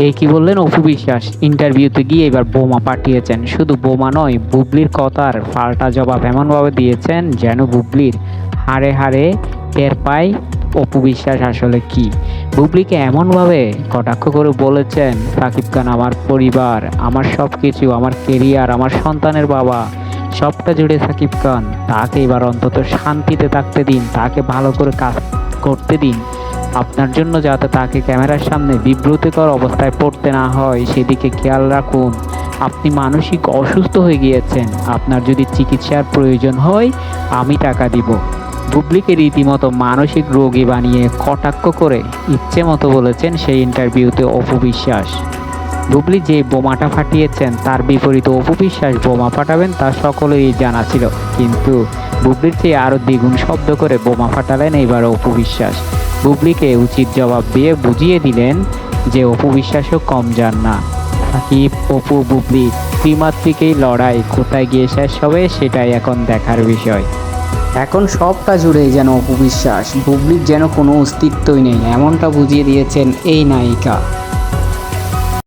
এই কি বললেন অপু বিশ্বাস ইন্টারভিউতে গিয়ে এবার বোমা পাঠিয়েছেন। শুধু বোমা নয়, বুবলির কথার পাল্টা জবাব এমনভাবে দিয়েছেন যেন বুবলির হাড়ে হাড়ে টের পায় অপু বিশ্বাস আসলে কি। বুবলিকে এমনভাবে কটাক্ষ করে বলেছেন, সাকিব খান আমার পরিবার, আমার সব কিছু, আমার কেরিয়ার, আমার সন্তানের বাবা, সবটা জুড়ে সাকিব খান। তাকে এবার অন্তত শান্তিতে থাকতে দিন, তাকে ভালো করে কাজ করতে দিন। আপনার জন্য যাতে তাকে ক্যামেরার সামনে বিব্রতকর অবস্থায় পড়তে না হয় সেদিকে খেয়াল রাখুন। আপনি মানসিক অসুস্থ হয়ে গিয়েছেন, আপনার যদি চিকিৎসার প্রয়োজন হয় আমি টাকা দিব। বুবলিকে রীতিমতো মানসিক রোগী বানিয়ে কটাক্ষ করে ইচ্ছে মতো বলেছেন সেই ইন্টারভিউতে অপু বিশ্বাস। বুবলি যে বোমাটা ফাটিয়েছেন তার বিপরীতে অপু বিশ্বাস বোমা ফাটাবেন তা সকলেরই জানা ছিল, কিন্তু বুবলির চেয়ে আরও দ্বিগুণ শব্দ করে বোমা ফাটালেন এইবার অপু বিশ্বাস। বুবলিকে উচিত জবাব দিয়ে বুঝিয়ে দিলেন যে অপু বিশ্বাসও কম যান না। সাকিব, অপু, বুবলি ত্রিমাত্রিক এই লড়াই কোথায় গিয়ে শেষ হবে সেটাই এখন দেখার বিষয়। এখন সবটা জুড়েই যেন অপু বিশ্বাস, বুবলির যেন কোনো অস্তিত্বই নেই এমনটা বুঝিয়ে দিয়েছেন এই নায়িকা।